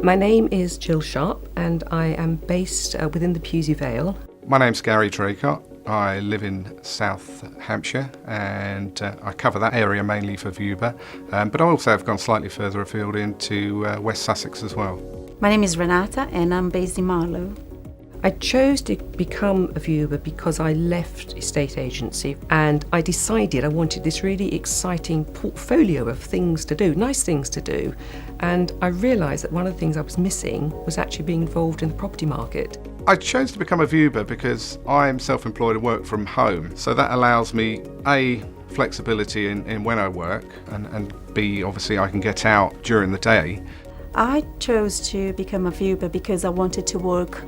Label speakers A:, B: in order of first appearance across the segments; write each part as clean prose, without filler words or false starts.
A: My name is Jill Sharp and I am based within the Pewsey Vale.
B: My name's Gary Draycott. I live in South Hampshire and I cover that area mainly for Viewber, but I also have gone slightly further afield into West Sussex as well.
C: My name is Renata and I'm based in Marlow.
A: I chose to become a viewer because I left estate agency and I decided I wanted this really exciting portfolio of things to do, nice things to do. And I realised that one of the things I was missing was actually being involved in the property market.
B: I chose to become a viewer because I'm self-employed and work from home, so that allows me A, flexibility in when I work, and B, obviously I can get out during the day.
C: I chose to become a viewer because I wanted to work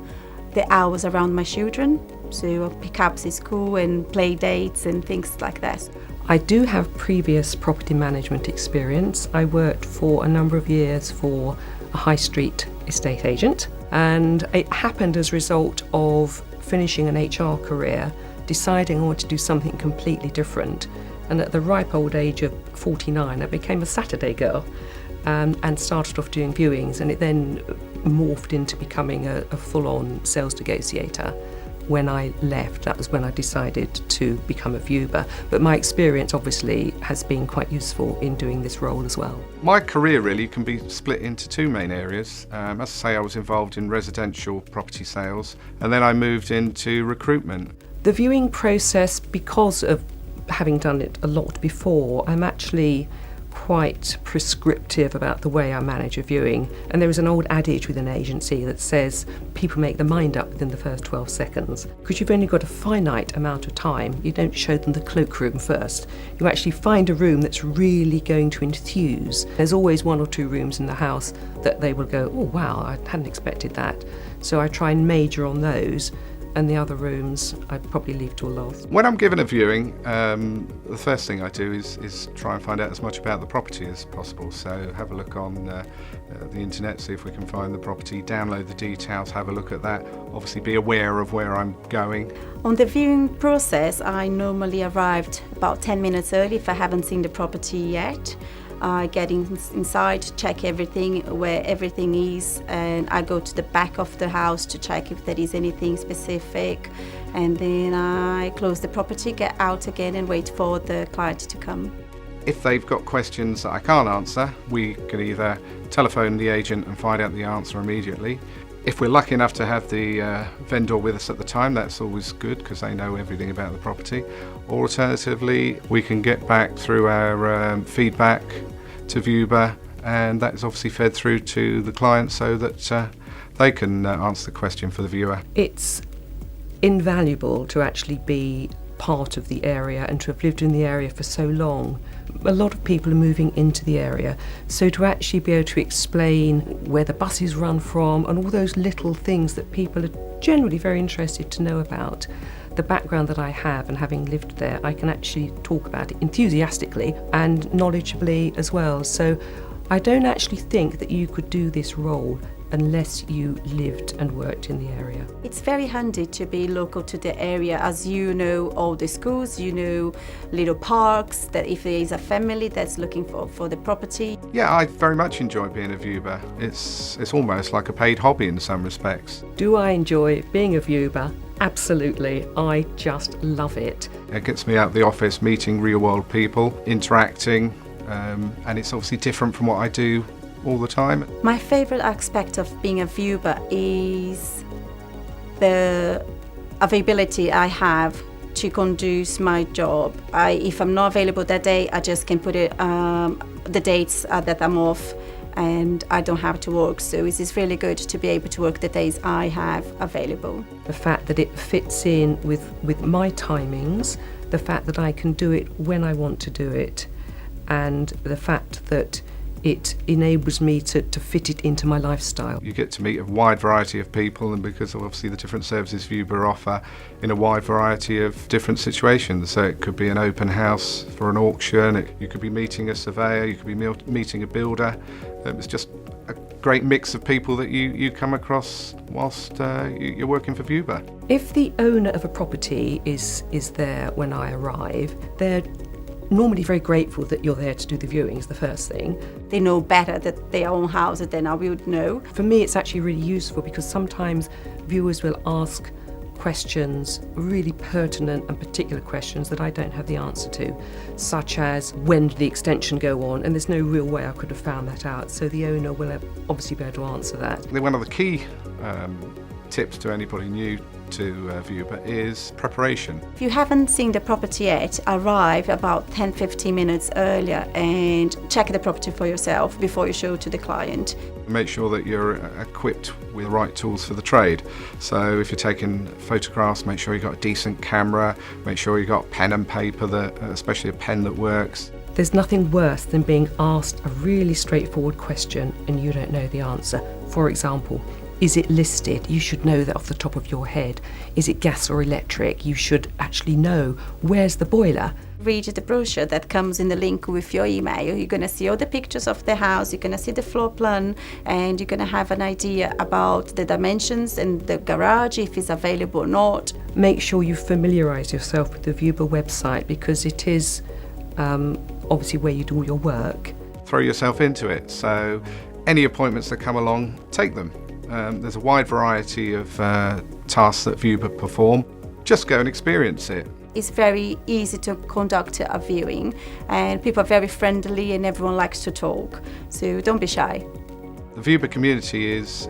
C: the hours around my children, so pick-ups at school and play dates and things like that.
A: I do have previous property management experience. I worked for a number of years for a high street estate agent, and it happened as a result of finishing an HR career, deciding I wanted to do something completely different. And at the ripe old age of 49, I became a Saturday girl and started off doing viewings, and it then morphed into becoming a full-on sales negotiator. When I left, that was when I decided to become a viewer. But my experience obviously has been quite useful in doing this role as well.
B: My career really can be split into two main areas. As I say, I was involved in residential property sales, and then I moved into recruitment.
A: The viewing process, because of having done it a lot before, I'm actually quite prescriptive about the way I manage a viewing. And there is an old adage with an agency that says people make their mind up within the first 12 seconds. Because you've only got a finite amount of time, you don't show them the cloakroom first. You actually find a room that's really going to enthuse. There's always one or two rooms in the house that they will go, oh wow, I hadn't expected that. So I try and major on those. And the other rooms I'd probably leave till last.
B: When I'm given a viewing, the first thing I do is try and find out as much about the property as possible. So have a look on the internet, see if we can find the property, download the details, have a look at that. Obviously be aware of where I'm going.
C: On the viewing process, I normally arrived about 10 minutes early if I haven't seen the property yet. I get inside, check everything, where everything is, and I go to the back of the house to check if there is anything specific, and then I close the property, get out again and wait for the client to come.
B: If they've got questions that I can't answer, we can either telephone the agent and find out the answer immediately. If we're lucky enough to have the vendor with us at the time, that's always good because they know everything about the property. Or alternatively, we can get back through our feedback to Viewber, and that is obviously fed through to the client so that they can answer the question for the viewer.
A: It's invaluable to actually be part of the area and to have lived in the area for so long. A lot of people are moving into the area, so to actually be able to explain where the buses run from and all those little things that people are generally very interested to know about. The background that I have and having lived there, I can actually talk about it enthusiastically and knowledgeably as well. So I don't actually think that you could do this role unless you lived and worked in the area.
C: It's very handy to be local to the area, as you know all the schools, you know little parks, that if there is a family that's looking for the property.
B: Yeah, I very much enjoy being a viewer. It's almost like a paid hobby in some respects.
A: Do I enjoy being a viewer? Absolutely, I just love it.
B: It gets me out of the office, meeting real world people, interacting, and it's obviously different from what I do all the time.
C: My favourite aspect of being a viewer is the availability I have to conduce my job. If I'm not available that day, I just can put it the dates that I'm off, and I don't have to work. So it is really good to be able to work the days I have available.
A: The fact that it fits in with my timings, the fact that I can do it when I want to do it, and the fact that it enables me to fit it into my lifestyle.
B: You get to meet a wide variety of people, and because of obviously the different services Viewber offer in a wide variety of different situations. So it could be an open house for an auction, you could be meeting a surveyor, you could be meeting a builder. It's just a great mix of people that you come across whilst you're working for Viewber.
A: If the owner of a property is there when I arrive, they're normally very grateful that you're there to do the viewings, the first thing.
C: They know better that their own house than I would know.
A: For me, it's actually really useful because sometimes viewers will ask questions, really pertinent and particular questions that I don't have the answer to, such as when did the extension go on, and there's no real way I could have found that out, so the owner will obviously be able to answer that.
B: One of the key tips to anybody new to Viewber is preparation.
C: If you haven't seen the property yet, arrive about 10-15 minutes earlier and check the property for yourself before you show to the client.
B: Make sure that you're equipped with the right tools for the trade. So if you're taking photographs, make sure you've got a decent camera, make sure you've got pen and paper, especially a pen that works.
A: There's nothing worse than being asked a really straightforward question and you don't know the answer. For example, is it listed? You should know that off the top of your head. Is it gas or electric? You should actually know. Where's the boiler?
C: Read the brochure that comes in the link with your email. You're going to see all the pictures of the house, you're going to see the floor plan, and you're going to have an idea about the dimensions and the garage, if it's available or not.
A: Make sure you familiarise yourself with the Viewber website because it is obviously where you do all your work.
B: Throw yourself into it. So any appointments that come along, take them. There's a wide variety of tasks that Viewber perform. Just go and experience it.
C: It's very easy to conduct a viewing and people are very friendly and everyone likes to talk, so don't be shy.
B: The Viewber community is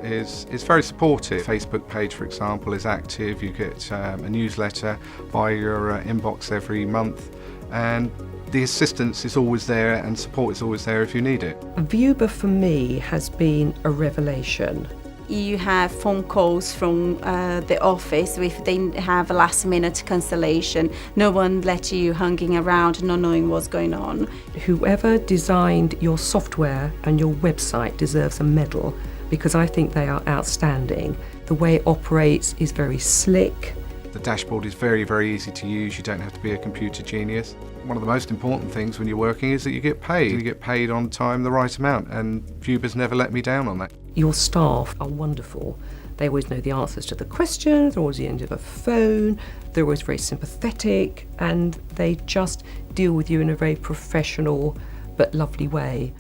B: very supportive. Facebook page, for example, is active. You get a newsletter via your inbox every month, and the assistance is always there and support is always there if you need it.
A: Viewber for me has been a revelation.
C: You have phone calls from the office if they have a last minute cancellation. No one let you hanging around not knowing what's going on.
A: Whoever designed your software and your website deserves a medal because I think they are outstanding. The way it operates is very slick.
B: The dashboard is very, very easy to use. You don't have to be a computer genius. One of the most important things when you're working is that you get paid. You get paid on time, the right amount, and Viewber's never let me down on that.
A: Your staff are wonderful. They always know the answers to the questions, they're always at the end of a phone, they're always very sympathetic, and they just deal with you in a very professional but lovely way.